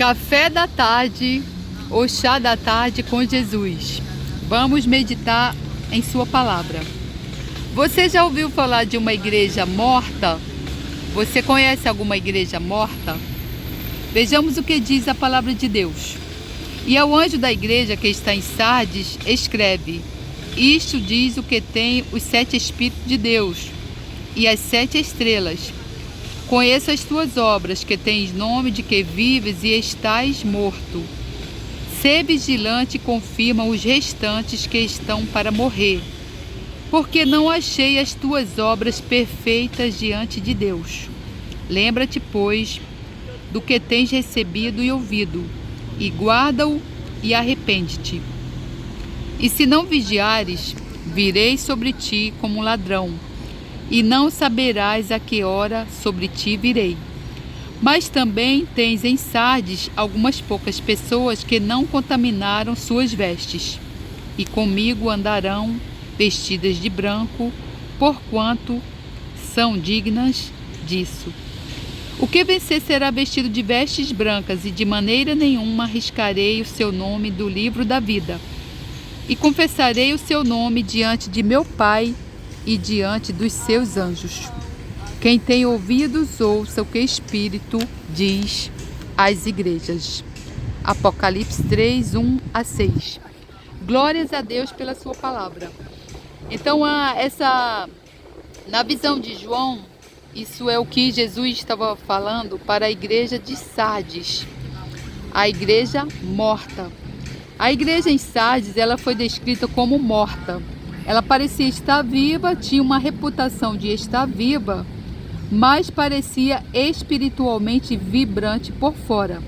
Café da tarde ou chá da tarde com Jesus. Vamos meditar em sua palavra. Você já ouviu falar de uma igreja morta? Você conhece alguma igreja morta? Vejamos o que diz a palavra de Deus. E ao anjo da igreja que está em Sardes, escreve: isto diz o que tem os 7 Espíritos de Deus e as 7 estrelas. Conheço as tuas obras, que tens nome de que vives e estás morto. Sê vigilante e confirma os restantes que estão para morrer, porque não achei as tuas obras perfeitas diante de Deus. Lembra-te, pois, do que tens recebido e ouvido, e guarda-o e arrepende-te. E se não vigiares, virei sobre ti como um ladrão, e não saberás a que hora sobre ti virei. Mas também tens em Sardes algumas poucas pessoas que não contaminaram suas vestes, e comigo andarão vestidas de branco, porquanto são dignas disso. O que vencer será vestido de vestes brancas, e de maneira nenhuma riscarei o seu nome do livro da vida. E confessarei o seu nome diante de meu Pai e diante dos seus anjos. Quem tem ouvidos, ouça o que o Espírito diz às igrejas. Apocalipse 3, 1 a 6. Glórias a Deus pela sua palavra. Então, na visão de João, isso é o que Jesus estava falando para a igreja de Sardes, a igreja morta. A igreja em Sardes, ela foi descrita como morta. Ela parecia estar viva, tinha uma reputação de estar viva, mas parecia espiritualmente vibrante por fora,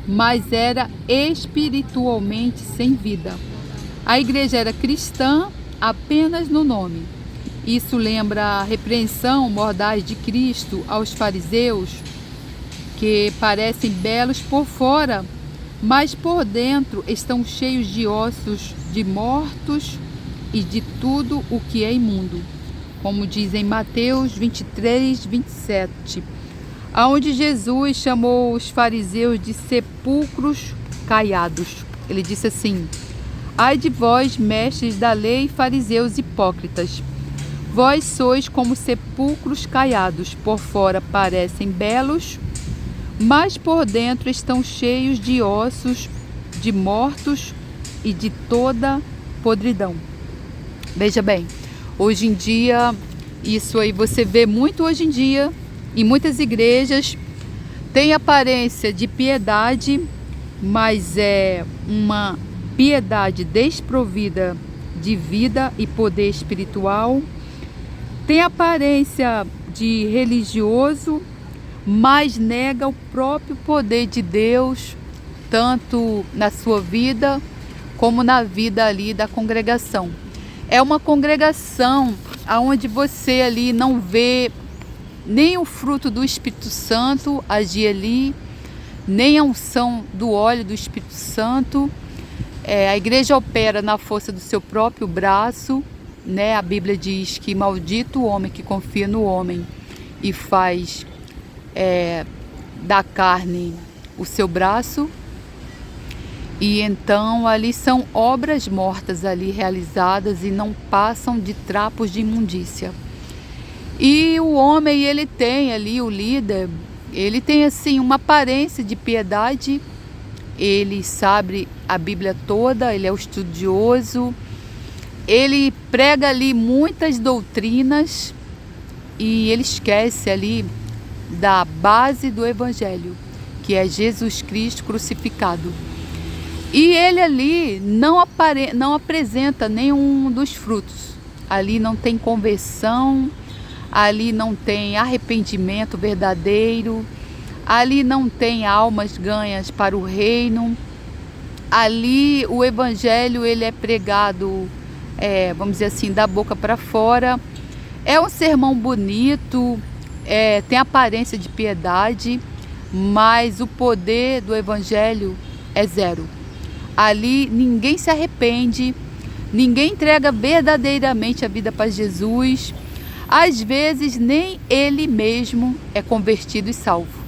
mas era espiritualmente sem vida. A igreja era cristã apenas no nome. Isso lembra a repreensão mordaz de Cristo aos fariseus, que parecem belos por fora, mas por dentro estão cheios de ossos de mortos e de tudo o que é imundo, como diz em Mateus 23, 27, onde Jesus chamou os fariseus de sepulcros caiados. Ele disse assim: ai de vós, mestres da lei, fariseus hipócritas, vós sois como sepulcros caiados, por fora parecem belos, mas por dentro estão cheios de ossos de mortos e de toda podridão. Veja bem, hoje em dia, isso aí você vê muito hoje em dia, em muitas igrejas, tem aparência de piedade, mas é uma piedade desprovida de vida e poder espiritual. Tem aparência de religioso, mas nega o próprio poder de Deus, tanto na sua vida como na vida ali da congregação. É uma congregação onde você ali não vê nem o fruto do Espírito Santo agir ali, nem a unção do óleo do Espírito Santo. A igreja opera na força do seu próprio braço, né? A Bíblia diz que maldito o homem que confia no homem e faz da carne o seu braço. E então ali são obras mortas ali realizadas e não passam de trapos de imundícia. E o homem, ele tem ali, o líder, ele tem assim uma aparência de piedade, ele sabe a Bíblia toda, ele é o estudioso, ele prega ali muitas doutrinas e ele esquece ali da base do Evangelho, que é Jesus Cristo crucificado. E ele ali não apresenta nenhum dos frutos. Ali não tem conversão, ali não tem arrependimento verdadeiro, ali não tem almas ganhas para o reino. Ali o evangelho ele é pregado, vamos dizer assim, da boca para fora. É um sermão bonito, tem aparência de piedade, mas o poder do evangelho é zero. Ali ninguém se arrepende, ninguém entrega verdadeiramente a vida para Jesus. Às vezes nem ele mesmo é convertido e salvo.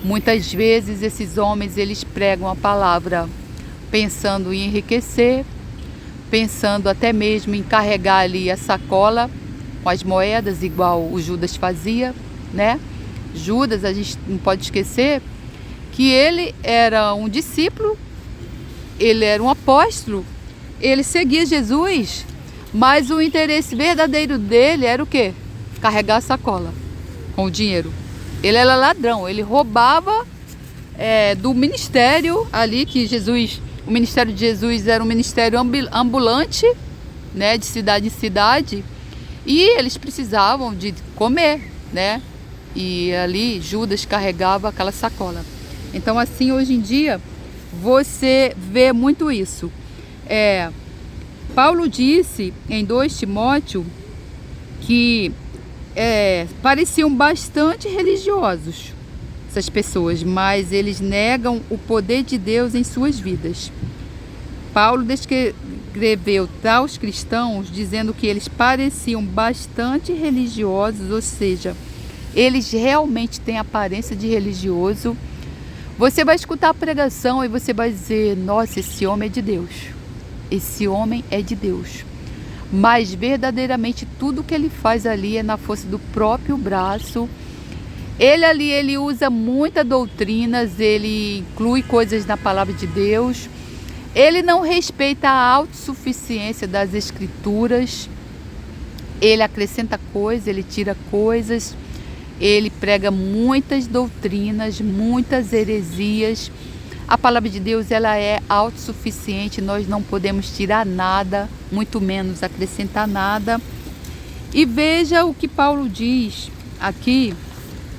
Muitas vezes esses homens, eles pregam a palavra pensando em enriquecer, pensando até mesmo em carregar ali a sacola com as moedas, igual o Judas fazia, né? Judas, a gente não pode esquecer que ele era um discípulo, ele era um apóstolo, ele seguia Jesus, mas o interesse verdadeiro dele era o quê? Carregar a sacola com o dinheiro. Ele era ladrão, ele roubava do ministério ali que Jesus, o ministério de Jesus era um ministério ambulante, né, de cidade em cidade, e eles precisavam de comer, né? E ali Judas carregava aquela sacola. Então assim, hoje em dia, você vê muito isso. Paulo disse em 2 Timóteo que pareciam bastante religiosos, essas pessoas, mas eles negam o poder de Deus em suas vidas. Paulo descreveu tais cristãos dizendo que eles pareciam bastante religiosos, ou seja, eles realmente têm aparência de religioso. Você vai escutar a pregação e você vai dizer: nossa, esse homem é de Deus, esse homem é de Deus. Mas verdadeiramente tudo que ele faz ali é na força do próprio braço. Ele usa muitas doutrinas, ele inclui coisas na palavra de Deus. Ele não respeita a autossuficiência das escrituras. Ele acrescenta coisas, ele tira coisas. Ele prega muitas doutrinas, muitas heresias. A palavra de Deus, ela é autossuficiente, nós não podemos tirar nada, muito menos acrescentar nada. E veja o que Paulo diz aqui,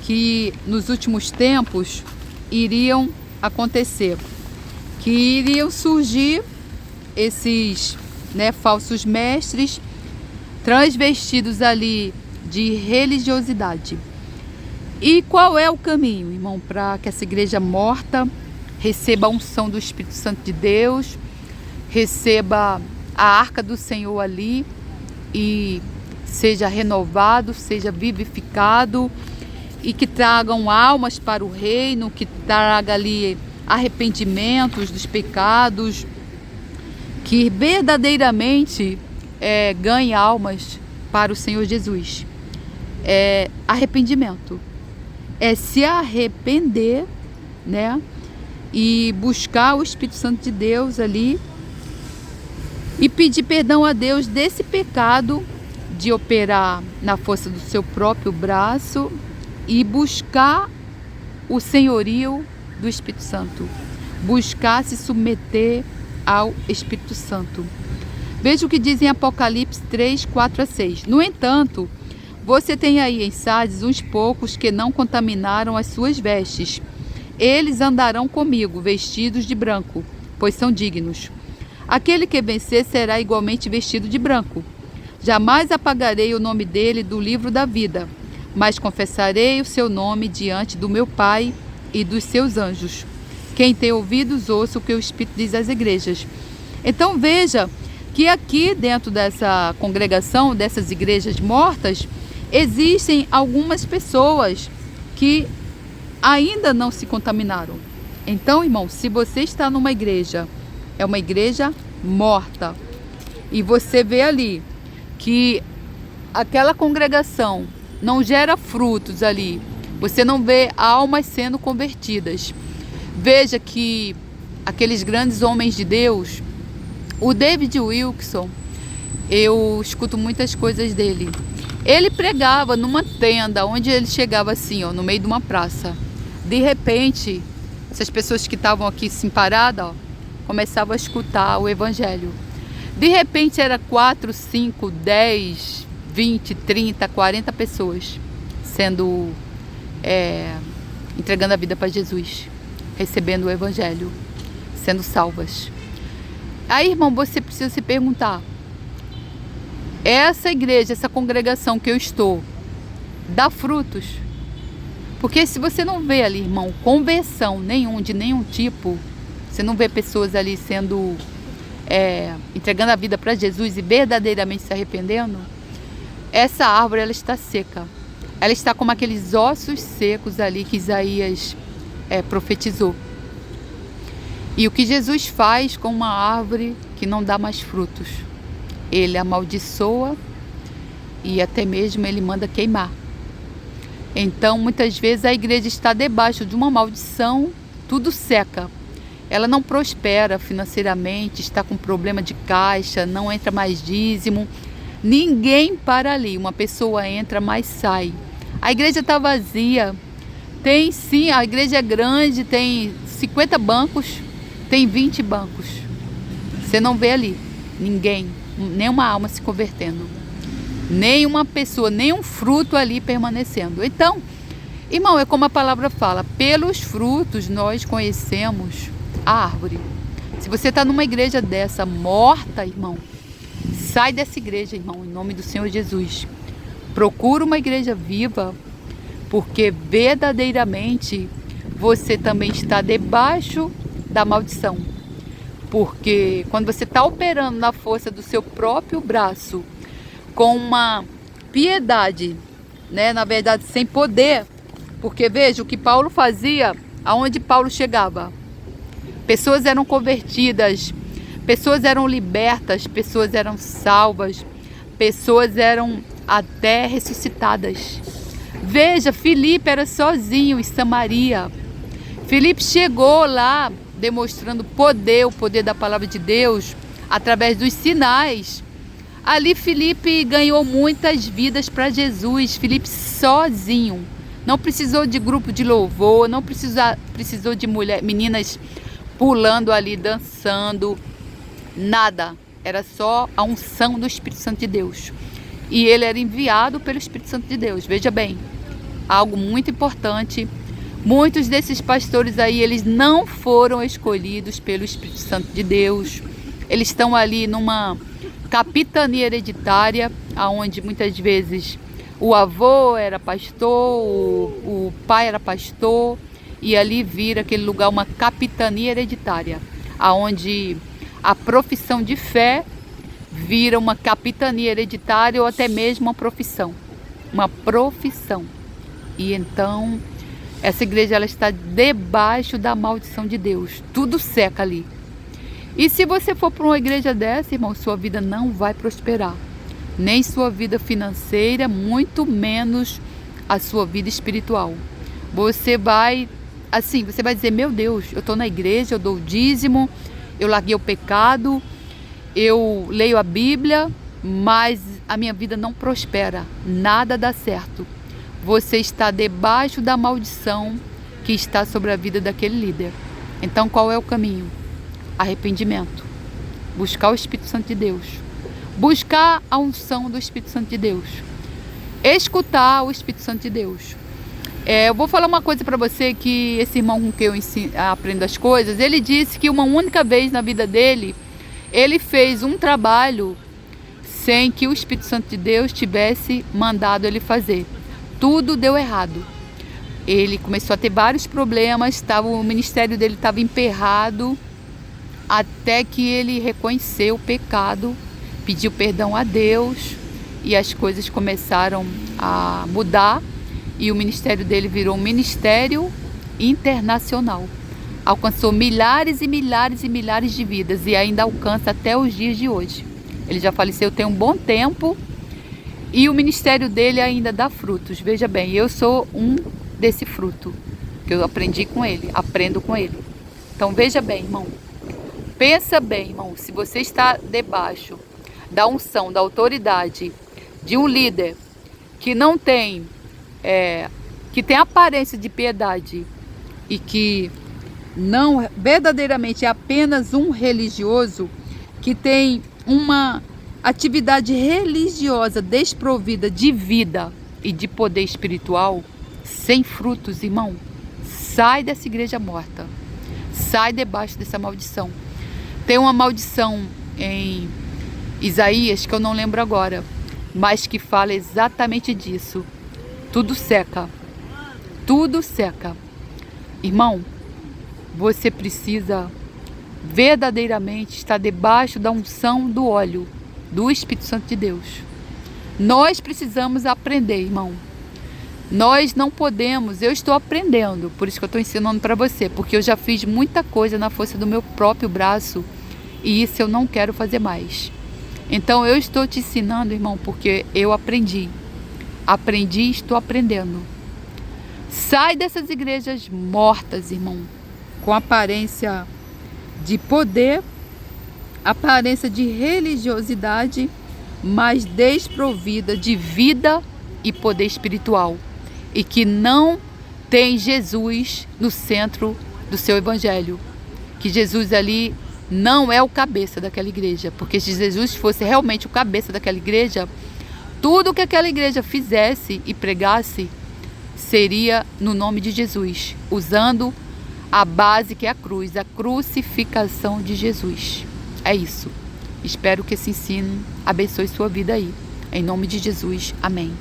que nos últimos tempos iriam acontecer, que iriam surgir esses falsos mestres, transvestidos ali de religiosidade. E qual é o caminho, irmão, para que essa igreja morta receba a unção do Espírito Santo de Deus, receba a arca do Senhor ali e seja renovado, seja vivificado, e que tragam almas para o reino, que traga ali arrependimentos dos pecados, que verdadeiramente ganhe almas para o Senhor Jesus. Arrependimento é se arrepender, né? E buscar o Espírito Santo de Deus ali e pedir perdão a Deus desse pecado de operar na força do seu próprio braço e buscar o senhorio do Espírito Santo, buscar se submeter ao Espírito Santo. Veja o que diz em Apocalipse 3, 4 a 6. No entanto, você tem aí em Sardes uns poucos que não contaminaram as suas vestes. Eles andarão comigo, vestidos de branco, pois são dignos. Aquele que vencer será igualmente vestido de branco. Jamais apagarei o nome dele do livro da vida, mas confessarei o seu nome diante do meu Pai e dos seus anjos. Quem tem ouvidos, ouça o que o Espírito diz às igrejas. Então veja que aqui dentro dessa congregação, dessas igrejas mortas, existem algumas pessoas que ainda não se contaminaram. Então, irmão, se você está numa igreja, é uma igreja morta, e você vê ali que aquela congregação não gera frutos ali, você não vê almas sendo convertidas. Veja que aqueles grandes homens de Deus, o David Wilkerson, eu escuto muitas coisas dele. Ele pregava numa tenda, onde ele chegava assim, no meio de uma praça. De repente, essas pessoas que estavam aqui assim paradas, começavam a escutar o evangelho. De repente era 4, 5, 10, 20, 30, 40 pessoas sendo entregando a vida para Jesus, recebendo o evangelho, sendo salvas. Aí, irmão, você precisa se perguntar: essa igreja, essa congregação que eu estou, dá frutos? Porque se você não vê ali, irmão, conversão de nenhum tipo, você não vê pessoas ali sendo entregando a vida para Jesus e verdadeiramente se arrependendo, essa árvore ela está seca. Ela está como aqueles ossos secos ali que Isaías profetizou. E o que Jesus faz com uma árvore que não dá mais frutos? Ele amaldiçoa e até mesmo ele manda queimar. Então, muitas vezes a igreja está debaixo de uma maldição, tudo seca. Ela não prospera financeiramente, está com problema de caixa, não entra mais dízimo. Ninguém para ali. Uma pessoa entra, mas sai. A igreja está vazia. Tem sim, a igreja é grande, tem 50 bancos, tem 20 bancos. Você não vê ali ninguém, nenhuma alma se convertendo. Nenhuma pessoa, nenhum fruto ali permanecendo. Então, irmão, é como a palavra fala, pelos frutos nós conhecemos a árvore. Se você está numa igreja dessa morta, irmão, sai dessa igreja, irmão, em nome do Senhor Jesus. Procura uma igreja viva, porque verdadeiramente você também está debaixo da maldição. Porque quando você está operando na força do seu próprio braço, com uma piedade, né? Na verdade, sem poder, porque veja o que Paulo fazia, aonde Paulo chegava. Pessoas eram convertidas, pessoas eram libertas, pessoas eram salvas, pessoas eram até ressuscitadas. Veja, Filipe era sozinho em Samaria. Filipe chegou lá demonstrando poder, o poder da palavra de Deus, através dos sinais. Ali Filipe ganhou muitas vidas para Jesus. Filipe sozinho. Não precisou de grupo de louvor, não precisou de meninas pulando ali, dançando. Nada. Era só a unção do Espírito Santo de Deus. E ele era enviado pelo Espírito Santo de Deus. Veja bem, algo muito importante. Muitos desses pastores aí, eles não foram escolhidos pelo Espírito Santo de Deus. Eles estão ali numa capitania hereditária, onde muitas vezes o avô era pastor, o pai era pastor, e ali vira aquele lugar uma capitania hereditária, onde a profissão de fé vira uma capitania hereditária ou até mesmo uma profissão. E então essa igreja ela está debaixo da maldição de Deus. Tudo seca ali. E se você for para uma igreja dessa, irmão, sua vida não vai prosperar. Nem sua vida financeira, muito menos a sua vida espiritual. Você vai dizer, meu Deus, eu estou na igreja, eu dou o dízimo, eu larguei o pecado, eu leio a Bíblia, mas a minha vida não prospera, nada dá certo. Você está debaixo da maldição que está sobre a vida daquele líder. Então qual é o caminho? Arrependimento, buscar o Espírito Santo de Deus, buscar a unção do Espírito Santo de Deus, escutar o Espírito Santo de Deus. Eu vou falar uma coisa para você, que esse irmão com quem eu aprendo as coisas, ele disse que uma única vez na vida dele, ele fez um trabalho sem que o Espírito Santo de Deus tivesse mandado ele fazer. Tudo deu errado. Ele começou a ter vários problemas, o ministério dele estava emperrado, até que ele reconheceu o pecado, pediu perdão a Deus e as coisas começaram a mudar e o ministério dele virou um ministério internacional. Alcançou milhares e milhares e milhares de vidas e ainda alcança até os dias de hoje. Ele já faleceu tem um bom tempo e o ministério dele ainda dá frutos. Veja bem, eu sou um desse fruto que eu aprendi com ele, aprendo com ele. Então veja bem, irmão. Pensa bem, irmão, se você está debaixo da unção, da autoridade de um líder que não tem, que tem aparência de piedade e que não verdadeiramente é apenas um religioso, que tem uma atividade religiosa desprovida de vida e de poder espiritual, sem frutos, irmão, sai dessa igreja morta, sai debaixo dessa maldição. Tem uma maldição em Isaías, que eu não lembro agora, mas que fala exatamente disso. Tudo seca. Tudo seca. Irmão, você precisa verdadeiramente estar debaixo da unção do óleo, do Espírito Santo de Deus. Nós precisamos aprender, irmão. Nós não podemos, eu estou aprendendo, por isso que eu estou ensinando para você, porque eu já fiz muita coisa na força do meu próprio braço e isso eu não quero fazer mais. Então eu estou te ensinando, irmão, porque eu aprendi e estou aprendendo. Sai dessas igrejas mortas, irmão, com aparência de poder, aparência de religiosidade, mas desprovida de vida e poder espiritual, e que não tem Jesus no centro do seu evangelho, que Jesus ali não é o cabeça daquela igreja, porque se Jesus fosse realmente o cabeça daquela igreja, tudo que aquela igreja fizesse e pregasse seria no nome de Jesus, usando a base que é a cruz, a crucificação de Jesus. É isso. Espero que esse ensino abençoe sua vida aí. Em nome de Jesus. Amém.